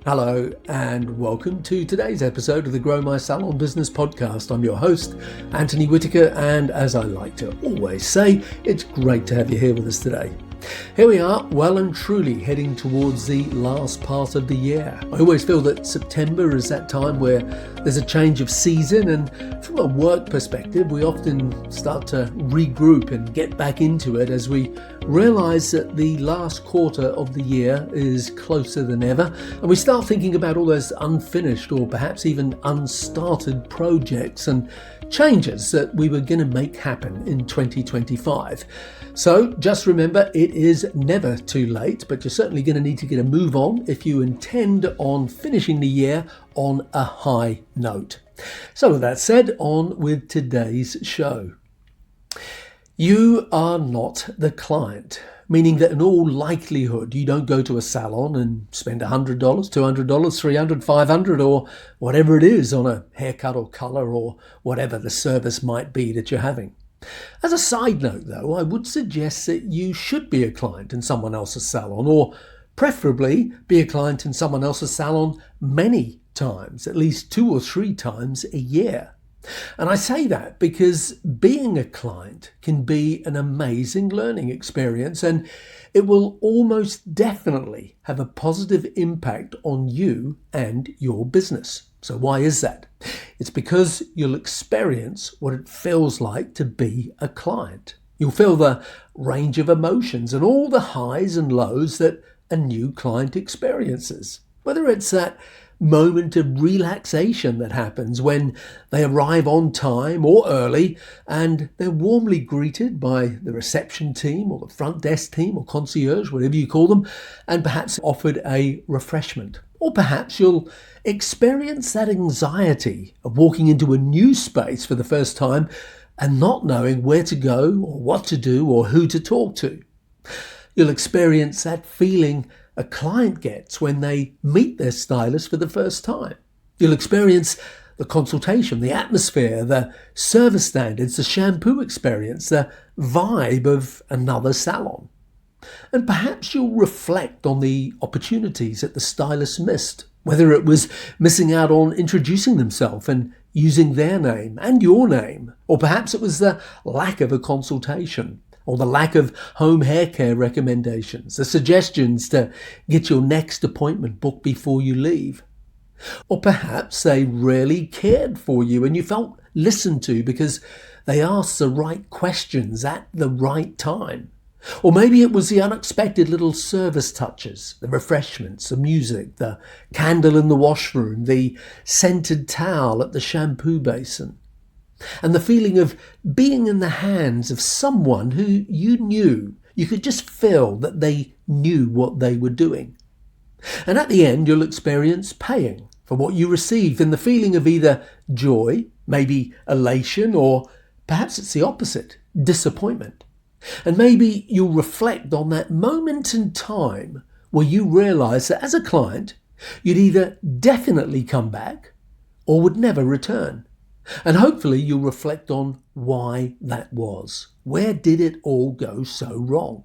Hello and welcome to today's episode of the Grow My Salon Business Podcast. I'm your host, Anthony Whitaker, and as I like to always say, it's great to have you here with us today. Here we are, well and truly heading towards the last part of the year. I always feel that September is that time where there's a change of season, and from a work perspective, we often start to regroup and get back into it as we realise that the last quarter of the year is closer than ever, and we start thinking about all those unfinished or perhaps even unstarted projects and changes that we were going to make happen in 2025. So just remember, it is never too late, but you're certainly going to need to get a move on if you intend on finishing the year on a high note. So with that said, on with today's show. You are not the client, meaning that in all likelihood, you don't go to a salon and spend $100, $200, $300, $500 or whatever it is on a haircut or colour or whatever the service might be that you're having. As a side note though, I would suggest that you should be a client in someone else's salon, or preferably be a client in someone else's salon many times, at least 2 or 3 times a year. And I say that because being a client can be an amazing learning experience, and it will almost definitely have a positive impact on you and your business. So why is that? It's because you'll experience what it feels like to be a client. You'll feel the range of emotions and all the highs and lows that a new client experiences. Whether it's that moment of relaxation that happens when they arrive on time or early and they're warmly greeted by the reception team or the front desk team or concierge, whatever you call them, and perhaps offered a refreshment. Or perhaps you'll experience that anxiety of walking into a new space for the first time and not knowing where to go or what to do or who to talk to. You'll experience that feeling a client gets when they meet their stylist for the first time. You'll experience the consultation, the atmosphere, the service standards, the shampoo experience, the vibe of another salon. And perhaps you'll reflect on the opportunities that the stylist missed, whether it was missing out on introducing themselves and using their name and your name, or perhaps it was the lack of a consultation, or the lack of home hair care recommendations, the suggestions to get your next appointment booked before you leave. Or perhaps they really cared for you and you felt listened to because they asked the right questions at the right time. Or maybe it was the unexpected little service touches, the refreshments, the music, the candle in the washroom, the scented towel at the shampoo basin, and the feeling of being in the hands of someone who you knew. You could just feel that they knew what they were doing. And at the end, you'll experience paying for what you received and the feeling of either joy, maybe elation, or perhaps it's the opposite, disappointment. And maybe you'll reflect on that moment in time where you realise that as a client, you'd either definitely come back or would never return. And hopefully you'll reflect on why that was. Where did it all go so wrong?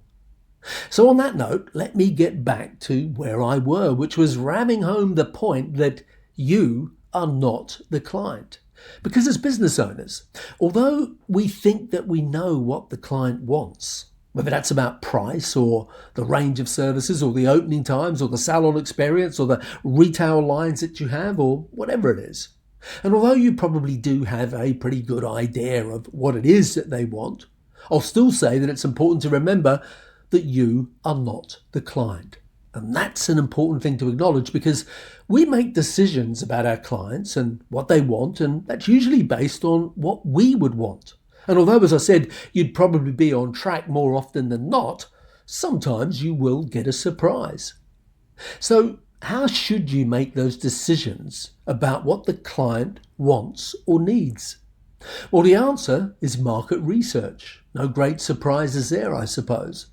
So on that note, let me get back to where I were, which was ramming home the point that you are not the client. Because as business owners, although we think that we know what the client wants, whether that's about price or the range of services or the opening times or the salon experience or the retail lines that you have or whatever it is, and although you probably do have a pretty good idea of what it is that they want, I'll still say that it's important to remember that you are not the client. And that's an important thing to acknowledge because we make decisions about our clients and what they want, and that's usually based on what we would want. And although, as I said, you'd probably be on track more often than not, sometimes you will get a surprise. So how should you make those decisions about what the client wants or needs? Well, the answer is market research. No great surprises there, I suppose.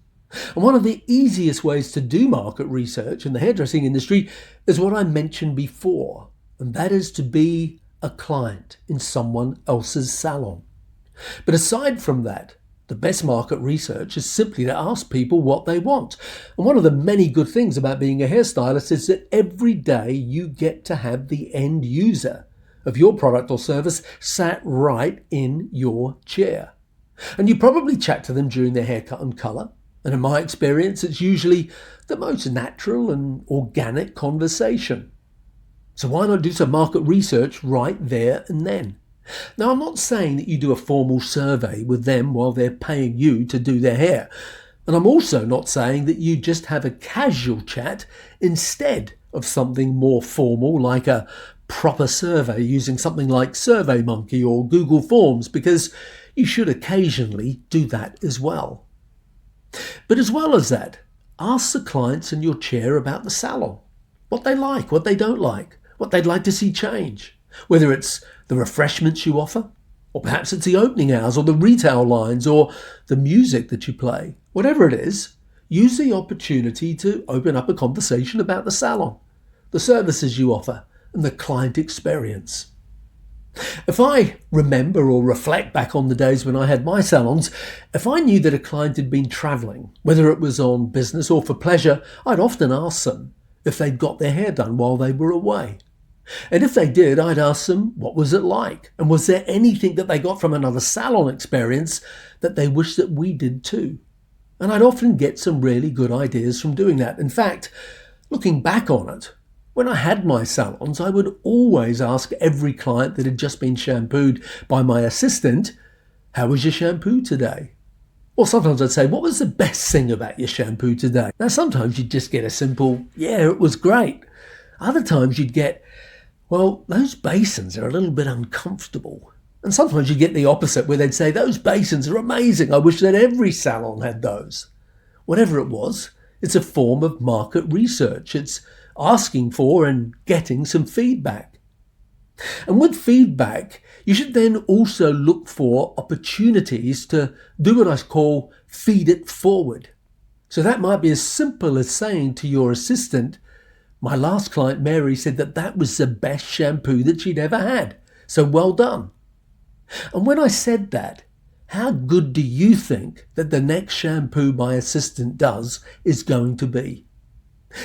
And one of the easiest ways to do market research in the hairdressing industry is what I mentioned before, and that is to be a client in someone else's salon. But aside from that, The best market research is simply to ask people what they want. And one of the many good things about being a hairstylist is that every day you get to have the end user of your product or service sat right in your chair. And you probably chat to them during their haircut and colour. And in my experience, it's usually the most natural and organic conversation. So why not do some market research right there and then? Now, I'm not saying that you do a formal survey with them while they're paying you to do their hair. And I'm also not saying that you just have a casual chat instead of something more formal like a proper survey using something like SurveyMonkey or Google Forms, because you should occasionally do that as well. But as well as that, ask the clients in your chair about the salon, what they like, what they don't like, what they'd like to see change, whether it's the refreshments you offer, or perhaps it's the opening hours or the retail lines or the music that you play. Whatever it is, use the opportunity to open up a conversation about the salon, the services you offer, and the client experience. If I remember or reflect back on the days when I had my salons, if I knew that a client had been travelling, whether it was on business or for pleasure, I'd often ask them if they'd got their hair done while they were away. And if they did, I'd ask them what was it like, and was there anything that they got from another salon experience that they wish that we did too. And I'd often get some really good ideas from doing that. In fact, looking back on it, when I had my salons, I would always ask every client that had just been shampooed by my assistant, "How was your shampoo today?" Or sometimes I'd say, "What was the best thing about your shampoo today?" Now, sometimes you'd just get a simple, "Yeah, it was great." Other times you'd get, "Well, those basins are a little bit uncomfortable." And sometimes you get the opposite, where they'd say, "Those basins are amazing. I wish that every salon had those." Whatever it was, it's a form of market research. It's asking for and getting some feedback. And with feedback, you should then also look for opportunities to do what I call feed it forward. So that might be as simple as saying to your assistant, "My last client, Mary, said that that was the best shampoo that she'd ever had. So well done." And when I said that, how good do you think that the next shampoo my assistant does is going to be?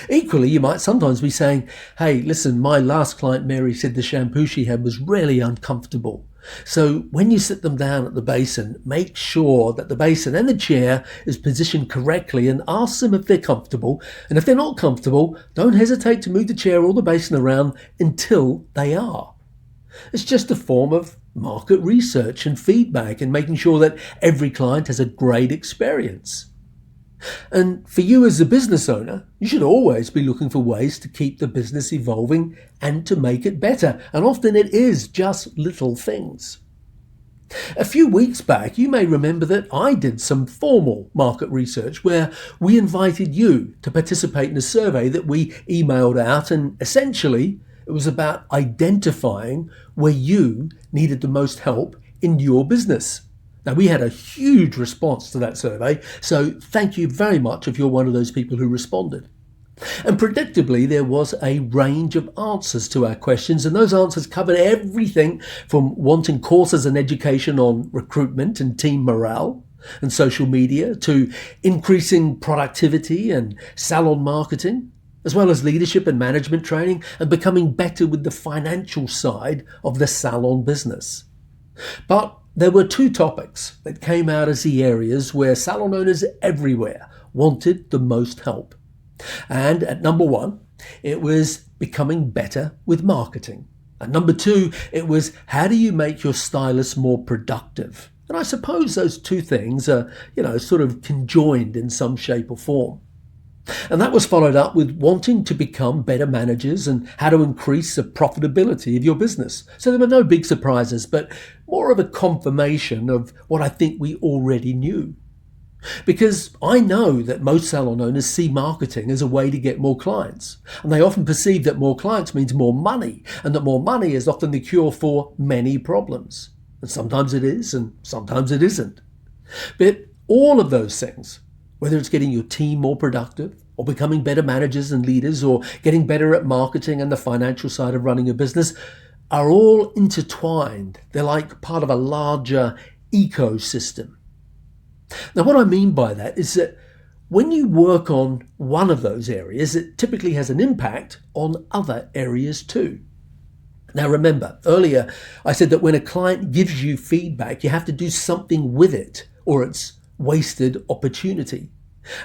Equally, you might sometimes be saying, "Hey, listen, my last client, Mary, said the shampoo she had was really uncomfortable. So when you sit them down at the basin, make sure that the basin and the chair is positioned correctly and ask them if they're comfortable. And if they're not comfortable, don't hesitate to move the chair or the basin around until they are." It's just a form of market research and feedback and making sure that every client has a great experience. And for you as a business owner, you should always be looking for ways to keep the business evolving and to make it better. And often it is just little things. A few weeks back, you may remember that I did some formal market research where we invited you to participate in a survey that we emailed out, and essentially it was about identifying where you needed the most help in your business. Now, we had a huge response to that survey, so thank you very much if you're one of those people who responded. And predictably, there was a range of answers to our questions, and those answers covered everything from wanting courses and education on recruitment and team morale and social media, to increasing productivity and salon marketing, as well as leadership and management training, and becoming better with the financial side of the salon business. But there were two topics that came out as the areas where salon owners everywhere wanted the most help. And at number one, it was becoming better with marketing. And number two, it was how do you make your stylist more productive? And I suppose those two things are, sort of conjoined in some shape or form. And that was followed up with wanting to become better managers and how to increase the profitability of your business. So there were no big surprises, but more of a confirmation of what I think we already knew. Because I know that most salon owners see marketing as a way to get more clients. And they often perceive that more clients means more money, and that more money is often the cure for many problems. And sometimes it is, and sometimes it isn't. But all of those things, whether it's getting your team more productive, or becoming better managers and leaders, or getting better at marketing and the financial side of running a business, are all intertwined. They're like part of a larger ecosystem. Now, what I mean by that is that when you work on one of those areas, it typically has an impact on other areas too. Now remember, earlier I said that when a client gives you feedback, you have to do something with it or it's wasted opportunity.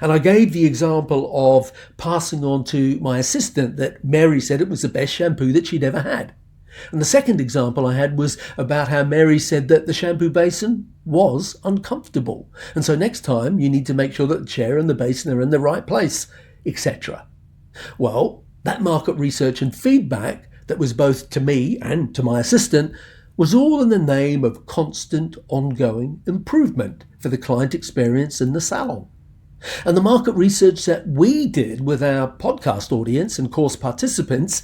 And I gave the example of passing on to my assistant that Mary said it was the best shampoo that she'd ever had. And the second example I had was about how Mary said that the shampoo basin was uncomfortable. And so next time you need to make sure that the chair and the basin are in the right place, etc. Well, that market research and feedback that was both to me and to my assistant was all in the name of constant ongoing improvement for the client experience in the salon. And the market research that we did with our podcast audience and course participants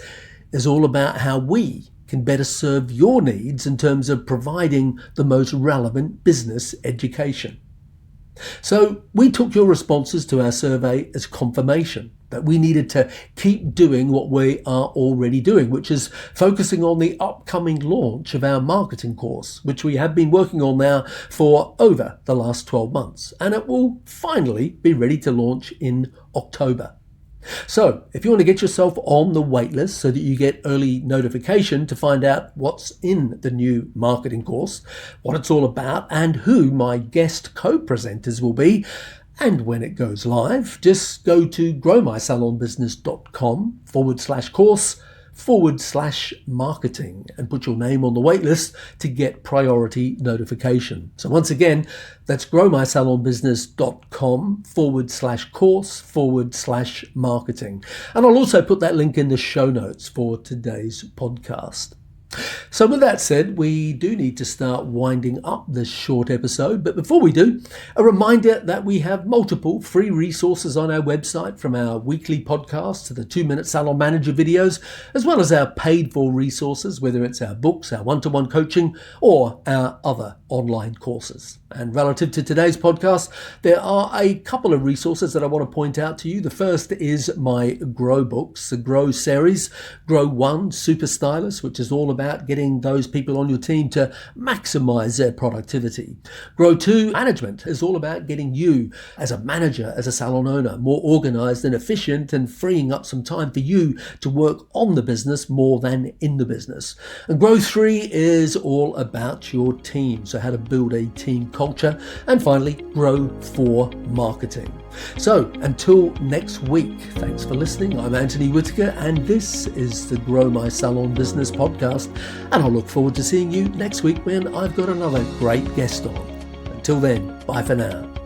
is all about how we can better serve your needs in terms of providing the most relevant business education. So we took your responses to our survey as confirmation that we needed to keep doing what we are already doing, which is focusing on the upcoming launch of our marketing course, which we have been working on now for over the last 12 months. And it will finally be ready to launch in October. So if you want to get yourself on the waitlist so that you get early notification to find out what's in the new marketing course, what it's all about, and who my guest co-presenters will be, and when it goes live, just go to growmysalonbusiness.com/course/marketing and put your name on the waitlist to get priority notification. So once again, that's growmysalonbusiness.com/course/marketing. And I'll also put that link in the show notes for today's podcast. So with that said, we do need to start winding up this short episode. But before we do, a reminder that we have multiple free resources on our website, from our weekly podcast to the 2-minute Salon Manager videos, as well as our paid for resources, whether it's our books, our one-to-one coaching, or our other online courses. And relative to today's podcast, there are a couple of resources that I want to point out to you. The first is my Grow books, the Grow series. Grow 1, Super Stylist, which is all about getting those people on your team to maximize their productivity. Grow 2, Management, is all about getting you as a manager, as a salon owner, more organized and efficient and freeing up some time for you to work on the business more than in the business. And Grow 3 is all about your team, so how to build a team culture. And finally, Grow 4, Marketing. So until next week, thanks for listening. I'm Anthony Whitaker, and this is the Grow My Salon Business podcast. And I'll look forward to seeing you next week when I've got another great guest on. Until then, bye for now.